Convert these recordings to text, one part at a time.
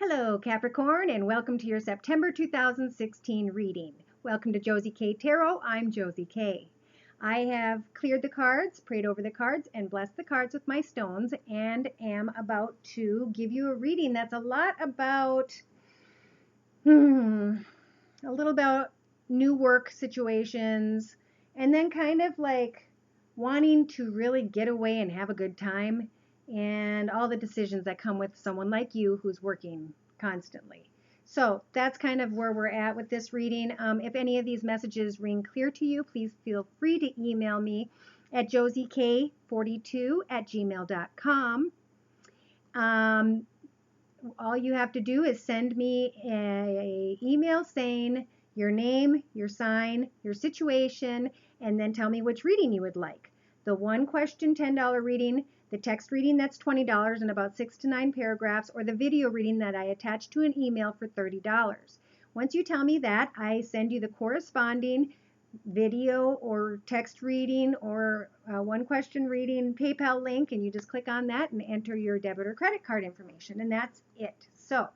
Hello, Capricorn, and welcome to your September 2016 reading. Welcome to Josie K Tarot. I'm Josie K. I have cleared the cards, prayed over the cards, and blessed the cards with my stones, and am about to give you a reading that's a lot about, a little about new work situations, and then kind of like wanting to really get away and have a good time, and all the decisions that come with someone like you who's working constantly. So that's kind of where we're at with this reading. If any of these messages ring clear to you, please feel free to email me at josiek42@gmail.com. All you have to do is send me an email saying your name, your sign, your situation, and then tell me which reading you would like. The one question $10 reading, the text reading that's $20 and about 6 to 9 paragraphs, or the video reading that I attach to an email for $30. Once you tell me that, I send you the corresponding video or text reading or one question reading PayPal link, and you just click on that and enter your debit or credit card information, and that's it. So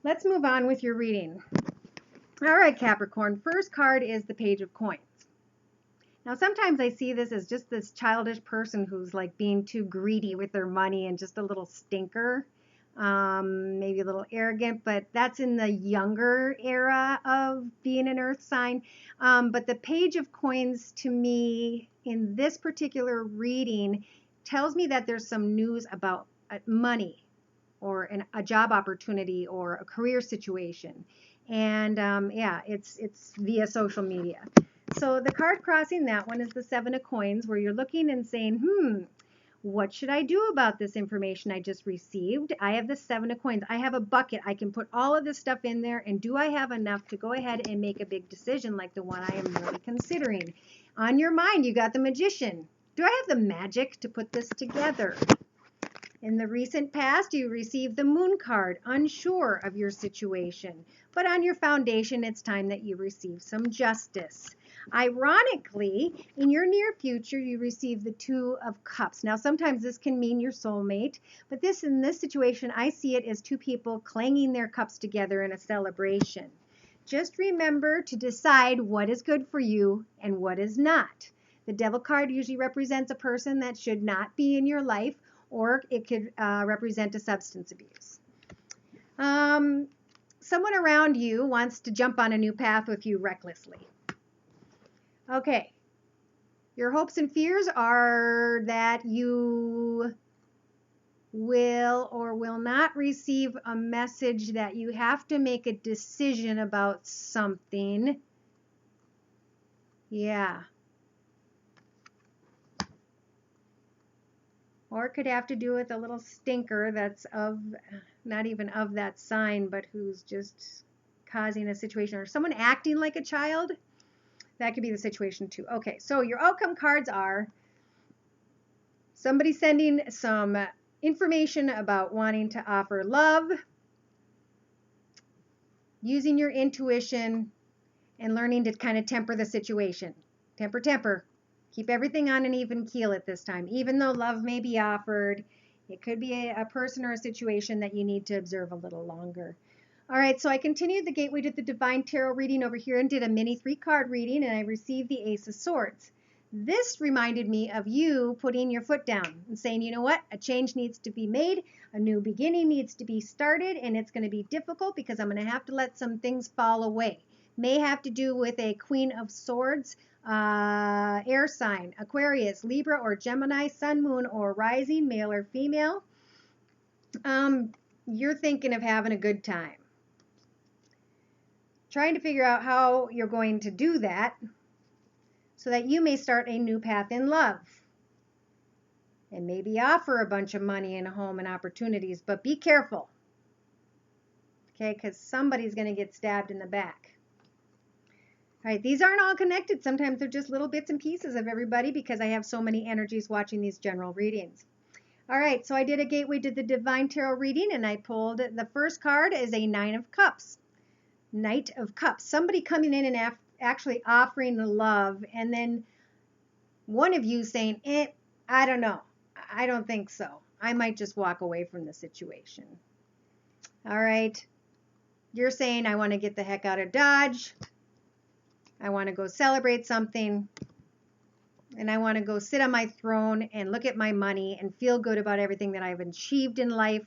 let's move on with your reading. All right, Capricorn, first card is the Page of Coins. Now, sometimes I see this as just this childish person who's like being too greedy with their money and just a little stinker, maybe a little arrogant, but that's in the younger era of being an earth sign. But the Page of Coins to me in this particular reading tells me that there's some news about money or a job opportunity or a career situation. And yeah, it's via social media. So the card crossing that one is the Seven of Coins, where you're looking and saying, what should I do about this information I just received? I have the Seven of Coins. I have a bucket. I can put all of this stuff in there, and do I have enough to go ahead and make a big decision like the one I am really considering? On your mind, you got the Magician. Do I have the magic to put this together? In the recent past, you received the Moon card, unsure of your situation. But on your foundation, it's time that you receive some justice. Ironically, in your near future, you receive the Two of Cups. Now, sometimes this can mean your soulmate, but in this situation, I see it as two people clanging their cups together in a celebration. Just remember to decide what is good for you and what is not. The Devil card usually represents a person that should not be in your life, or it could represent a substance abuse. Someone around you wants to jump on a new path with you recklessly. Okay, your hopes and fears are that you will or will not receive a message that you have to make a decision about something. Yeah. Or it could have to do with a little stinker that's not even of that sign, but who's just causing a situation, or someone acting like a child. That could be the situation too. Okay, so your outcome cards are somebody sending some information about wanting to offer love, using your intuition, and learning to kind of temper the situation. Temper. Keep everything on an even keel at this time. Even though love may be offered, it could be a person or a situation that you need to observe a little longer. All right, so I continued the Gateway to the Divine Tarot reading over here and did a mini 3-card reading, and I received the Ace of Swords. This reminded me of you putting your foot down and saying, you know what, a change needs to be made, a new beginning needs to be started, and it's going to be difficult because I'm going to have to let some things fall away. May have to do with a Queen of Swords, air sign, Aquarius, Libra, or Gemini, Sun, Moon, or Rising, male or female. You're thinking of having a good time. Trying to figure out how you're going to do that so that you may start a new path in love. And maybe offer a bunch of money and a home and opportunities, but be careful. Okay, because somebody's going to get stabbed in the back. All right, these aren't all connected. Sometimes they're just little bits and pieces of everybody because I have so many energies watching these general readings. All right, so I did a Gateway to the Divine Tarot reading, and I pulled the first card is a Nine of Cups. Knight of Cups. Somebody coming in and actually offering the love, and then one of you saying, I don't know. I don't think so. I might just walk away from the situation. All right. You're saying, I want to get the heck out of Dodge. I want to go celebrate something. And I want to go sit on my throne and look at my money and feel good about everything that I've achieved in life.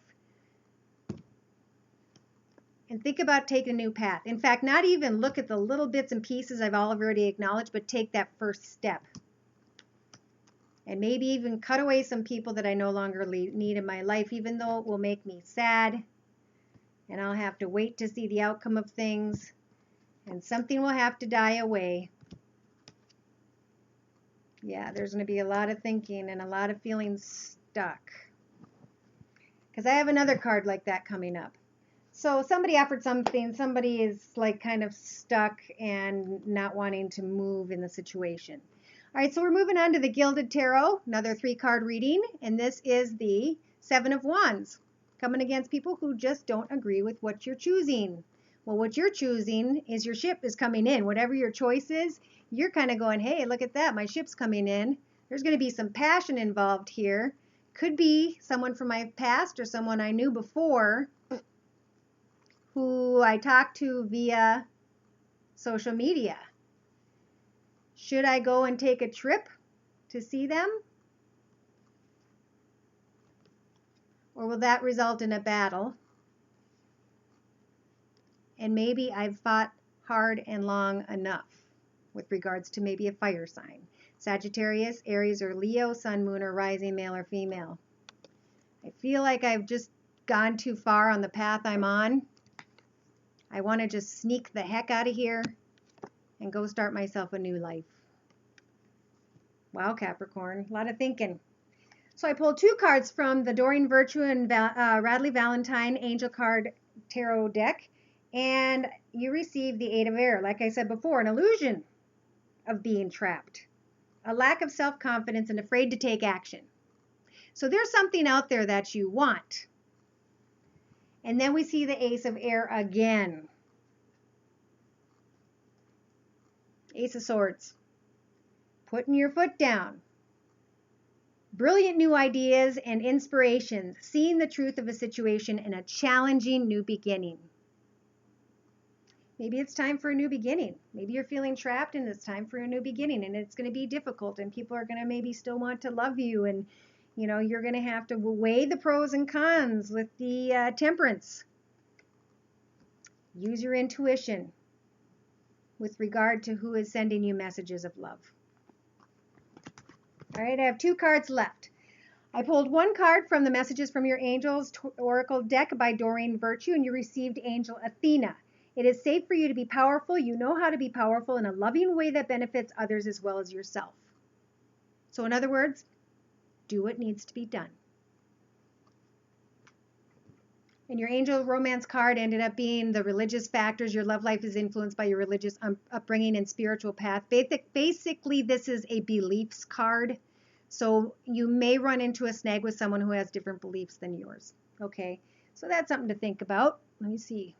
And think about taking a new path. In fact, not even look at the little bits and pieces I've already acknowledged, but take that first step. And maybe even cut away some people that I no longer need in my life, even though it will make me sad. And I'll have to wait to see the outcome of things. And something will have to die away. Yeah, there's going to be a lot of thinking and a lot of feeling stuck. Because I have another card like that coming up. So somebody offered something, somebody is like kind of stuck and not wanting to move in the situation. All right, so we're moving on to the Gilded Tarot, another 3-card reading, and this is the 7 of Wands, coming against people who just don't agree with what you're choosing. Well, what you're choosing is your ship is coming in. Whatever your choice is, you're kind of going, hey, look at that, my ship's coming in. There's going to be some passion involved here. Could be someone from my past or someone I knew before who I talked to via social media. Should I go and take a trip to see them? Or will that result in a battle? And maybe I've fought hard and long enough with regards to maybe a fire sign. Sagittarius, Aries, or Leo, Sun, Moon, or Rising, male or female. I feel like I've just gone too far on the path I'm on. I want to just sneak the heck out of here and go start myself a new life. Wow, Capricorn, a lot of thinking. So I pulled 2 cards from the Doreen Virtue and Radley Valentine Angel Card Tarot deck, and you received the 8 of Air. Like I said before, an illusion of being trapped, a lack of self-confidence, and afraid to take action. So there's something out there that you want. And then we see the Ace of Air again. Ace of Swords. Putting your foot down. Brilliant new ideas and inspirations. Seeing the truth of a situation and a challenging new beginning. Maybe it's time for a new beginning. Maybe you're feeling trapped and it's time for a new beginning and it's going to be difficult and people are going to maybe still want to love you and you know, you're going to have to weigh the pros and cons with the Temperance. Use your intuition with regard to who is sending you messages of love. All right, I have 2 cards left. I pulled 1 card from the Messages from Your Angels Oracle deck by Doreen Virtue, and you received Angel Athena. It is safe for you to be powerful. You know how to be powerful in a loving way that benefits others as well as yourself. So in other words, do what needs to be done. And your angel romance card ended up being the religious factors. Your love life is influenced by your religious upbringing and spiritual path. Basically, this is a beliefs card. So you may run into a snag with someone who has different beliefs than yours. Okay, so that's something to think about. Let me see.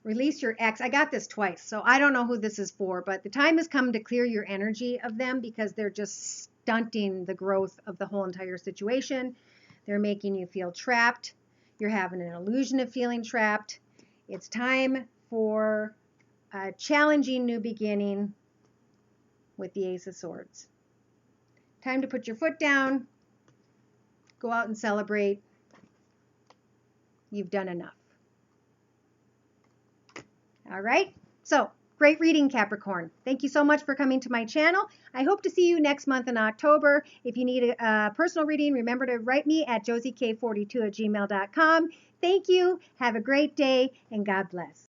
Release your ex. I got this twice, so I don't know who this is for, but the time has come to clear your energy of them because they're just stunting the growth of the whole entire situation. They're making you feel trapped. You're having an illusion of feeling trapped. It's time for a challenging new beginning with the Ace of Swords. Time to put your foot down, go out and celebrate. You've done enough. All right, so great reading, Capricorn. Thank you so much for coming to my channel. I hope to see you next month in October. If you need a personal reading, remember to write me at josiek42@gmail.com. Thank you. Have a great day, and God bless.